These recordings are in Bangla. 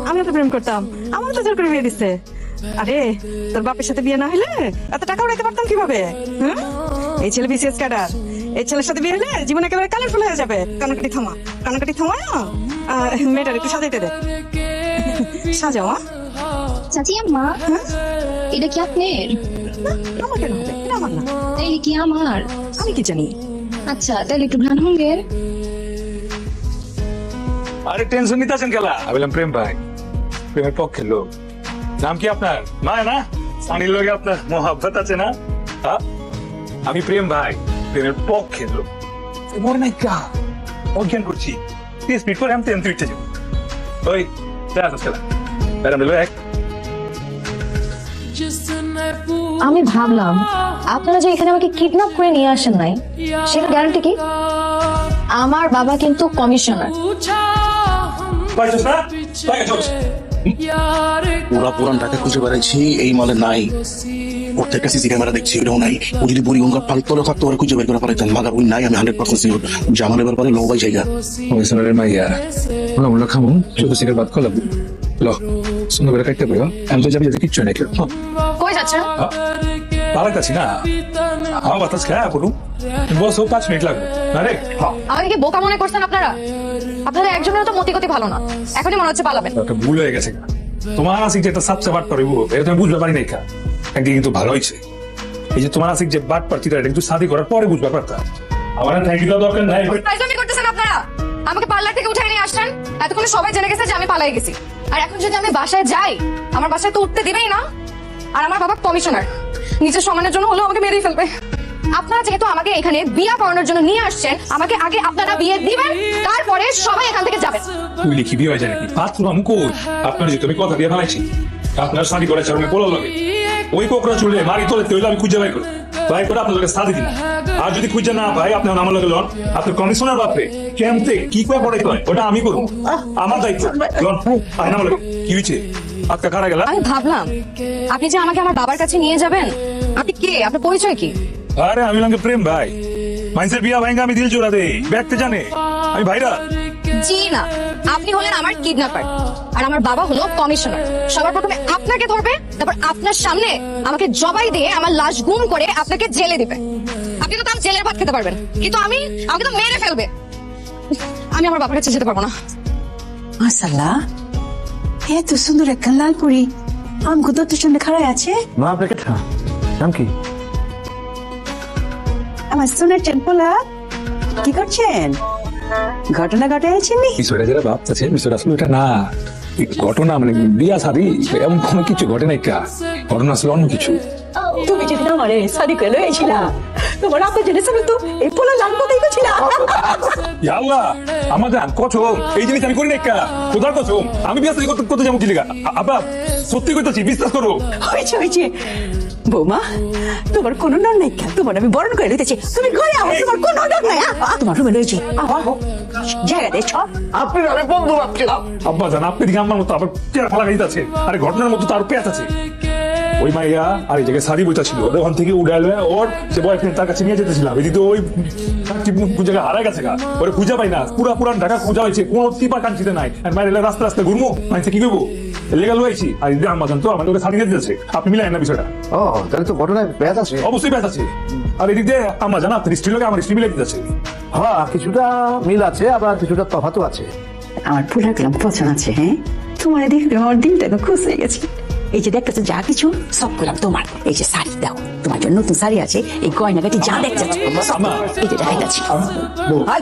আমি তো প্রেম করতাম, আমার তো জোর করে বিয়ে দিচ্ছে। আরে তোর বাপের সাথে বিয়ে না হলে এত টাকা উড়াইতে পারতাম কিভাবে? হ্যাঁ, এই ছেলে বিসিএস ক্যাডার, এই ছেলের সাথে বিয়ে হলে জীবন একেবারে কালারফুল হয়ে যাবে। কানাকাটি থামা, কানাকাটি থামা, মেয়েটার একটু সাজাইতে দে। সাজাও। চাচি আম্মা, এটা কি আপনার? আমার কেন হবে? এটা আমার না। তাইলে কি আমার? আমি কি জানি? আচ্ছা তাহলে একটু ঘ্রাণ হঙ্গের। আরে টেনশন নিতে আছেন কেলা? আমি বললাম প্রেম ভাই, প্রেমের পক্ষের লোক। নাম কি আপনার? না সানির লোকে আপনার মহাব্বত আছে না? আমি প্রেম ভাই, প্রেমের পক্ষের লোক। মনে নাই কা অজ্ঞান করছি 30 মিনিট পরে আমি তেমন উঠতে যাবো। ওই খেলা ম্যাডাম এক। আমি ভাবলাম আপনারা যে এখানে আমাকে কিডন্যাপ করে নিয়ে আসেন নাই, সেটা গ্যারান্টি কি? আমার বাবা কিন্তু কমিশনার। পুরা পুরান টাকা খুঁজে বেড়াইছি, এই মালে নাই। প্রত্যেকটা সিসি ক্যামেরা দেখছি, ওটাও নাই। ও যদি বুড়ি গঙ্গার পাল তলে থাকতো ওরা খুঁজে বের করে পারাইতেন, মাগার ওই নাই। আমি 100% সিওর জামালের ব্যাপারে লবাই জায়গা কমিশনারের মাইয়া ওলা খামু শুধু সিগারেট বাদ করলাম। লো সুন্দর করে কাটতে পারো, আমি তো যাবি কিচ্ছু নাই। কই যাচ্ছেন? পালাইতাছি না, আমার বাতাস খেয়া করুন। বস 5 মিনিট লাগবে না রে। আমাকে কি বোকা মনে করছেন আপনারা? আপনারা একজনের তো মতিগতি ভালো না, এখনই মনে হচ্ছে পালাবেন। একটা ভুল হয়ে গেছে। তোমার আসিক যে একটা সাবসে বাট পারিব এটা তুমি বুঝতে পারি নাই কা। একদিন কিন্তু ভালো হয়েছে এই যে তোমার আসিক যে বাট পারছিটা এটা কিন্তু শাদি করার পরে বুঝতে পারতা। আমার থ্যাংক ইউ দরকার নাই। ফাইজলামি করতেছেন আপনারা। আমাকে পার্লার থেকে উঠাই নিয়ে আসছেন, এতক্ষণে সবাই জেনে গেছে যে আমি পালাই গেছি। আর এখন যদি আমি বাসায় যাই, আমার বাসায় তো উঠতে দিবেই না। আর আমার বাবা কমিশনার, নিজের সম্মানের জন্য হলেও আমাকে মেরেই ফেলবে। আপনারা যেহেতু আমাকে এখানে বিয়ে করানোর জন্য নিয়ে আসছেন, আমাকে আগে আপনারা বিয়ে দিবেন, তারপরে সবাই এখান থেকে যাবেন। তুই লিখি বিয়ে হয়ে যায় নাকি? পাত্র আমি কই? আপনার যে তুমি কথা দিয়ে ফেলাইছি, আপনার শাদি করেছে আমি বলা লাগে ওই কোকরা চুলে মারি তোলে তৈলে আমি খুঁজে বাই করি ভাই করে আপনার লোকের শাদি দিন। আর যদি খুঁজে না ভাই আপনি আমার লোকে লন, আপনার কমিশনার বাপরে কেমতে কি করে পড়াইতে হয় ওটা আমি করবো, আমার দায়িত্ব। লন আইনা বলে কি হয়েছে? আজকে কারা গেল? আমি ভাবলাম আপনি যে আমাকে আমার বাবার কাছে নিয়ে যাবেন। আপনি কে? আপনার পরিচয় কি? আরে আমি লাগে প্রেম ভাই, মানুষের বিয়া ভাইঙ্গা আমি দিল জোড়া দেই, ব্যাগতে জানে আমি ভাইরা। জি না, আপনি হলেন আমার কিডন্যাপার আর আমার বাবা হলো কমিশনার। সবার প্রথমে আপনাকে ধরবে, তারপর আপনার সামনে আমাকে জবাই দিয়ে আমার লাশ গুম করে আপনাকে জেলে দিবে। আপনি তো তার জেলের ভাত খেতে পারবেন, কিন্তু আমাকে তো মেরে ফেলবে। আমি আমার বাবার কাছে যেতে পারবো না। মাশাআল্লাহ, এত সুন্দর একটা লাল পরি আমগো দত্তের সামনে খাড়ায় আছে। মা আপনাকে নাম কি? আমার সোনার টেম্পলা কি করছেন? ঘটনা ঘটাইছেন নি? বিষয়টা যারা ভাবতেছে বিষয়টা আসলে এটা না। এই ঘটনা মানে বিয়া শাদি এমন কোনো কিছু ঘটে নাই কা, ঘটনা আসলে অন্য কিছু। তুমি যদি আমারে শাদি করে লইছিলা, তোমার আপা জেনেছিল তো এই পোলা লাল কোথায় গেছিল? ইয়া আল্লাহ আমার জান কসম এই জিনিস আমি করি নাই কা, খোদার কসম আমি বিয়া শাদি করতে যাবো কি লিগা? আব্বা সত্যি কইতাছি বিশ্বাস করো। হয়েছে বৌমা, তোমার কোনো নাম নাই কেন? তোমার আমি বরণ করে লইতেছি, তুমি ঘরে আও। তোমার কোনো নাম নাই, তোমার রুমে রয়েছে। জায়গা দেছ আপনি আমি বন্ধু ভাবছিলাম। আব্বা জান আপনি দিকে আমার মতো আবার কেয়ার ফলা গাইতে আছে, আরে ঘটনার মতো তার পেঁচ আছে। ওই মাইয়া আর এই জায়গায় শাড়ি বইটা ছিল, ওখান থেকে উড়ে এলো ওর যে বয়ফ্রেন্ড তার কাছে নিয়ে যেতেছিলাম। এদিকে ওই কোন জায়গায় হারাই গেছে গা, ওরে খুঁজে পাই না। পুরান ঢাকা খোঁজা হয়েছে, কোনো টিপা কান্ট্রিতে নাই। আর মাইরে রাস্তা রাস্তায় ঘুরবো, মাইছে কি করবো? লেগাল হয়েছি আর এদিকে আম্মা জান তো আমার লোকে শাড়ি নিয়ে দিতেছে। আপনি মিলাই না বিষয়টা? ও তাহলে তো ঘটনায় ব্যাস আছে। অবশ্যই ব্যাস আছে। আর এদিক দিয়ে আম্মা জান আপনার স্ত্রী লোকে আমার স্ত্রী মিলাই দিতেছে। হ্যাঁ কিছুটা মিল আছে, আবার কিছুটা তফাতও আছে। আমার ফুলের গ্রাম পছন্দ আছে। হ্যাঁ, তোমার দেখলে আমার দিনটা তো খুশ হয়ে গেছে। এই যে দেখতেছো যা কিছু সব করলাম তোমার। এই যে শাড়ি দাও, তোমার জন্য নতুন শাড়ি আছে। এই গয়নাগাটি যা দেখছো এই যে দেখাই যাচ্ছে।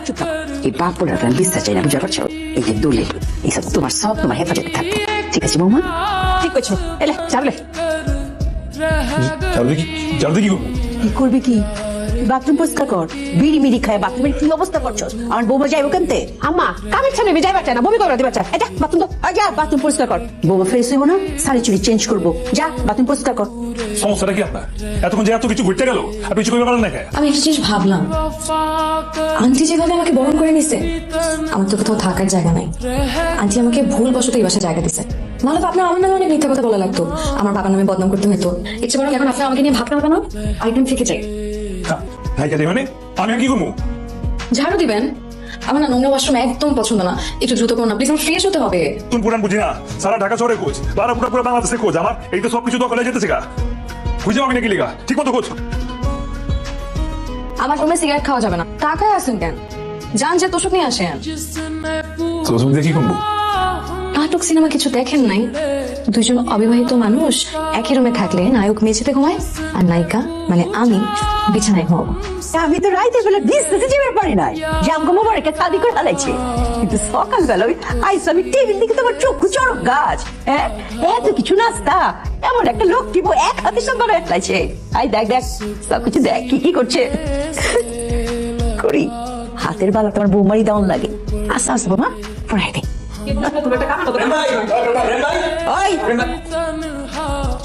চুপ থাক, এই বাপুরা গ্রাম বিশ্বাস চাই না, বুঝতে পারছো? এই যে দুলে এইসব তোমার সব তোমার হেফাজতে থাকবে, ঠিক আছে বৌমা? ঠিক আছে, এলে যাবলে। জলদি কি করবো? কি করবি কি? বাথরুম পরিষ্কার কর। বিড়ি মিড়ি খায় বাথরুমের কি অবস্থা করছো? আমার বৌমা যাইব কেনতে? আম্মা কামের ছানে যাই বাচ্চা না, বমি করে দিবা চা। এটা বাথরুম যা, বাথরুম পরিষ্কার কর। বৌমা ফ্রেশ হইব না, শাড়ি চুড়ি চেঞ্জ করবো। যা বাথরুম পরিষ্কার কর। সমস্যাটা কি আপনার? এতক্ষণ যে এত কিছু ঘুরতে গেল আপনি কিছু করতে পারেন না? আমি একটা জিনিস ভাবলাম, আন্টি যেভাবে আমাকে বরণ করে নিছে, আমার তো কোথাও থাকার জায়গা নাই। আন্টি আমাকে ভুলবশত এই বাসায় জায়গা দিছে, নাহলে তো আপনার আমার নামে অনেক মিথ্যা কথা বলা লাগতো, আমার বাবার নামে বদনাম করতে হতো। ইচ্ছে বরং এখন আপনি আমাকে নিয়ে ভাবতে হবে না, আইটেম থেকে যাই। মানে আমি কি করবো? ঝাড়ু দিবেন, আমার না নোংরা ওয়াশরুম একদম পছন্দ না, একটু দ্রুত করো না প্লিজ, আমার ফ্রেশ হতে হবে। তুমি পুরান বুঝি না, সারা ঢাকা শহরে খোঁজ, বারা পুরা বাংলাদেশে খোঁজ, আমার এই তো সবকিছু দখলে যেতেছে গা, খুঁজে পাবি নাকি লিগা, ঠিক মতো খোঁজ। আমার রুমে সিগারেট খাওয়া যাবে না, টাকায় আসেন কেন? যান যে তোষক নিয়ে আসেন। তো তুমি দেখি কমবো। নাটক সিনেমা কিছু দেখেন নাই? দুইজন অবিবাহিত মানুষ একই রুমে থাকলে নায়ক মেঝেতে ঘুমায় আর নায়িকা মানে আমি বিছানায় ঘুমাবো। আমি তো রাইতের বেলা বিছনাতে যাবার পারি নাই, জামগো মোবারকে খাদি করে হালাইছে, কিন্তু সকালবেলা ওই আইসো আমি টেবিল দিকে তোমার চক্ষু চড়ক গাছ, হ্যাঁ এত কিছু নাস্তা, এমন একটা লোক টিপ এক হাতে সব বানায় ফেলাইছে। আই দেখ দেখ সব কিছু দেখ কি কি করছে করি, হাতের বেলা তোমার বৌমারি দাউন লাগে। আস্তে আস্তে বাবা পড়াই দে। ওই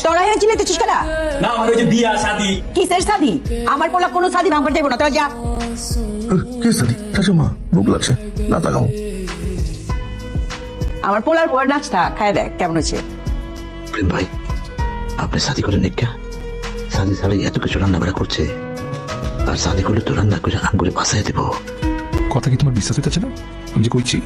তোরা এখানে চিনেতেছিস কেনা? না আমার ওই যে বিয়া শাদি। কিসের শাদি? আমার পোলা কোনো শাদি ভাঙবার দেবো না, তোরা যা। কে সাদি শাশুমা ভুক লাগছে না তাকাও। আমার পোলার বউয়ের নাচটা খায় দেখ কেমন হচ্ছে। প্রেম ভাই আপনি শাদি করেন নিকা, শাদি ছাড়াই এত কিছু রান্না বাড়া করছে, আর শাদি করলে তো রান্না করে আঙ্গুরে বাসায় দেবো। কথা কি তোমার বিশ্বাস হইতেছে না? আমি যে কইছি